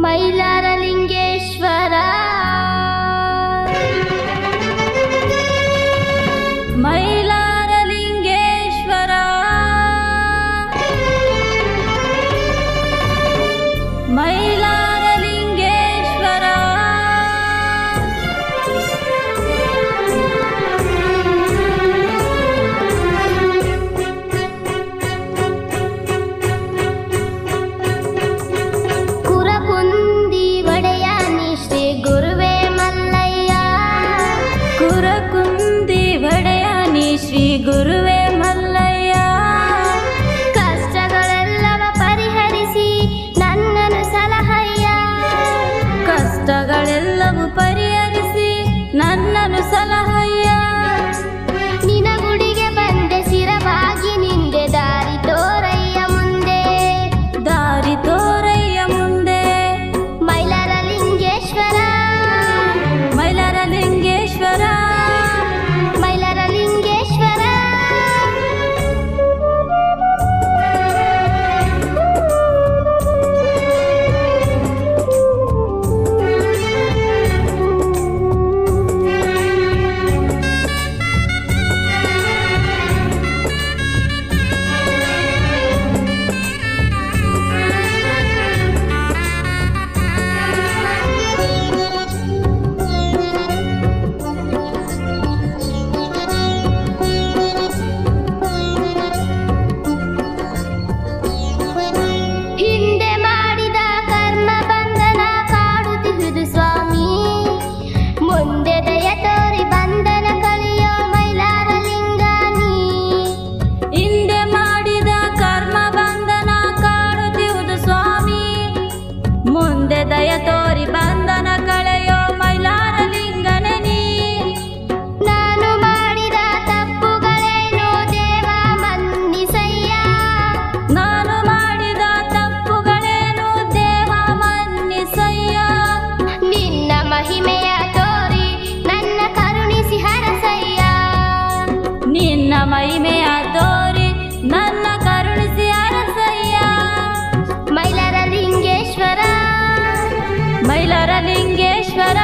ಮೈಲಾರಲಿಂಗೇಶ್ವರ ಮೈಲಾರಲಿಂಗೇಶ್ವರ ಮೈಲಾರಲಿಂಗೇಶ್ವರ ಕುರಕುಂದಿ ಒಡೆಯನಿ ಶ್ರೀ ಗುರುವೇ ಮಲ್ಲಯ್ಯ ಕುರಕುಂದಿ ಒಡೆಯನಿ ಶ್ರೀ ಗುರುವೇ ಮಲ್ಲಯ್ಯ ಕಷ್ಟಗಳೆಲ್ಲವ ಪರಿಹರಿಸಿ ನನ್ನನ್ನು ಸಲಹಯ್ಯ ಕಷ್ಟಗಳೆಲ್ಲವೂ ಪರಿಹರಿಸಿ ನನ್ನನ್ನು ಸಲಹಯ್ಯ ನಿನ ಗುಡಿಗೆ ಬಂದೆ ಶಿರವಾಗಿ ನಿಂದೆ ದಾರಿ ತೋರಯ್ಯ ಮುಂದೆ ದಾರಿ ತೋರಯ್ಯ ಮುಂದೆ ಮೈಲಾರಲಿಂಗೇಶ್ವರ ಮೈಲಾರಲಿಂಗೇಶ್ವರ ಮೈಲಾರಲಿಂಗೇಶ್ವರ ಹಿಂದೆ ಮಾಡಿದ ಕರ್ಮ ಬಂಧನ ಕಾಡುತ್ತಿರುವುದು ಸ್ವಾಮಿ ಮುಂದೆ ದಯ ತೋರಿ ಬಂಧನ ಕಲಿಯೋ ಮೈಲಾರಲಿಂಗ ನೀ ಹಿಂದೆ ಮಾಡಿದ ಕರ್ಮ ಬಂಧನ ಕಾಡುತ್ತಿರುವುದು ಸ್ವಾಮಿ ಮುಂದೆ ದಯ ತೋರಿ ಬಂಧನ ಕಳೆಯೋ ಮೈಲಾರಲಿಂಗನೇ ನೀ ನಾನು ಮಾಡಿದ ತಪ್ಪುಗಳೇನು ದೇವ ಮನ್ನಿಸಯ್ಯ ನಾನು ಮಾಡಿದ ತಪ್ಪುಗಳೇನು ದೇವ ಮನ್ನಿಸಯ್ಯ ನಿನ್ನ ಮಹಿಮೆಯ ತೋರಿ ನನ್ನ ಕರುಣಿಸಿ ಹರಸಯ್ಯ ನಿನ್ನ ಮಹಿಮೆಯ ತೋರಿ ನನ್ನ ಕರುಣಿಸಿ ಹರಸಯ್ಯ ಮೈಲಾರಲಿಂಗೇಶ್ವರ ಮೈಲಾರಲಿಂಗೇಶ್ವರ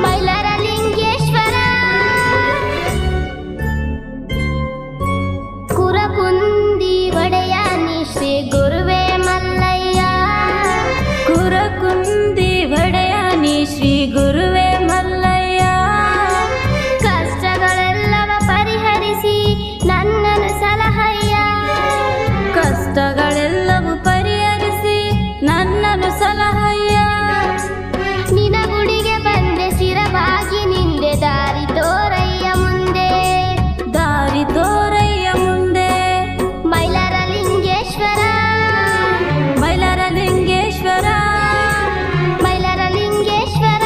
ಮೈಲಾರಲಿಂಗೇಶ್ವರ ಕುರಕುಂದಿ ಒಡೆಯನಿ ಶ್ರೀ ಗುರುವೇ ಮಲ್ಲಯ್ಯ ಕುರಕುಂದಿ ಒಡೆಯನಿ ಶ್ರೀ ಗುರುವೇ ಮಲ್ಲಯ್ಯ ಕಷ್ಟಗಳೆಲ್ಲವ ಪರಿಹರಿಸಿ ನನ್ನನ್ನು ಸಲಹಯ್ಯ ಕಷ್ಟಗಳೆಲ್ಲವೂ ಪರಿಹರಿಸಿ ನನ್ನನ್ನು ಸಲಹಯ್ಯ ನಿನ ಗುಡಿಗೆ ಬಂದೆ ಶಿರವಾಗಿ ನಿಂದೆ ದಾರಿ ತೋರಯ್ಯ ಮುಂದೆ ದಾರಿ ತೋರಯ್ಯ ಮುಂದೆ ಮೈಲಾರಲಿಂಗೇಶ್ವರ ಮೈಲಾರಲಿಂಗೇಶ್ವರ ಮೈಲಾರಲಿಂಗೇಶ್ವರ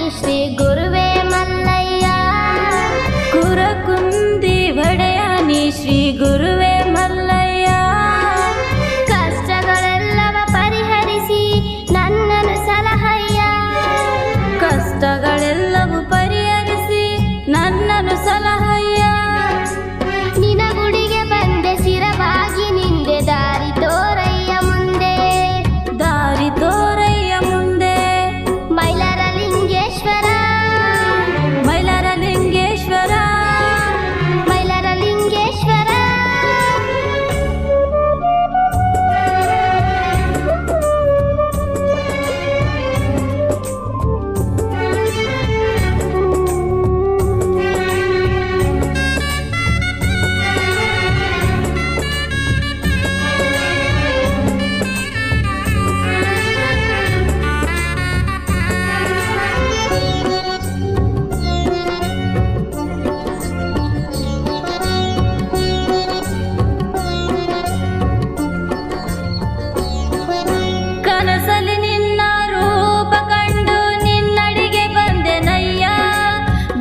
ಶ್ರೀ ಗುರುವೇ ಮಲ್ಲಯ್ಯ. ಕುರಕುಂದಿ ಒಡೆಯ ನೀ ಶ್ರೀ ಗುರುವೇ ಮಲ್ಲಯ್ಯ. ಕಷ್ಟಗಳೆಲ್ಲವ ಪರಿಹರಿಸಿ ನನ್ನನ್ನು ಸಲಹಯ್ಯ. ಕಷ್ಟಗಳೆಲ್ಲವೂ ಪರಿಹರಿಸಿ ನನ್ನನ್ನು ಸಲಹಯ್ಯ. ನಿನ ಗುಡಿಗೆ ಬಂದೆ ಶಿರವಾಗಿ ನಿಂದೆ ದಾರಿ ತೋರಯ್ಯ ಮುಂದೆ. ದಾರಿ ತೋರಯ್ಯ ಮುಂದೆ. ಮೈಲಾರ ಲಿಂಗೇಶ್ವರ ಮೈಲಾರ ಲಿಂಗೇಶ್ವರ ಮೈಲಾರ ಲಿಂಗೇಶ್ವರ. ಕನಸಲಿ ನಿನ್ನ ರೂಪ ಕಂಡು ನಿನ್ನಡಿಗೆ ಬಂದೆನಯ್ಯ.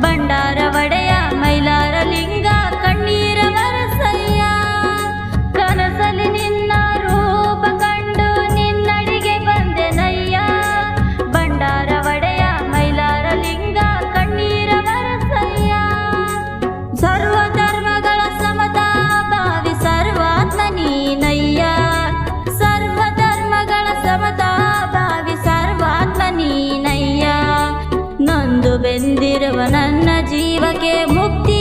ಬಂಡಾರ ಒಡೆಯ ಮೈಲಾರ ಲಿಂಗ ಕಣ್ಣೀರ ಬರಸಯ್ಯ. ಕನಸಲಿ ನಿನ್ನ ರೂಪ ಕಂಡು ನಿನ್ನಡಿಗೆ ಬಂದೆನಯ್ಯ. ಬಂಡಾರ ಒಡೆಯ ಮೈಲಾರ ಲಿಂಗ ಕಣ್ಣೀರ ಬರಸಯ್ಯ. ಸರ್ವ ಧರ್ಮಗಳ ಸಮತಾ ಭಾವಿ ಸರ್ವಾತ್ಮ ನೀನಯ್ಯ. ಸರ್ವ ಧರ್ಮಗಳ ಸಮತಾ ಭಾವಿ ಸರ್ವಾತ್ಮ ನೀನಯ್ಯ. ನೊಂದು ಬೆಂದಿರುವ ನನ್ನ ಜೀವಕ್ಕೆ ಮುಕ್ತಿ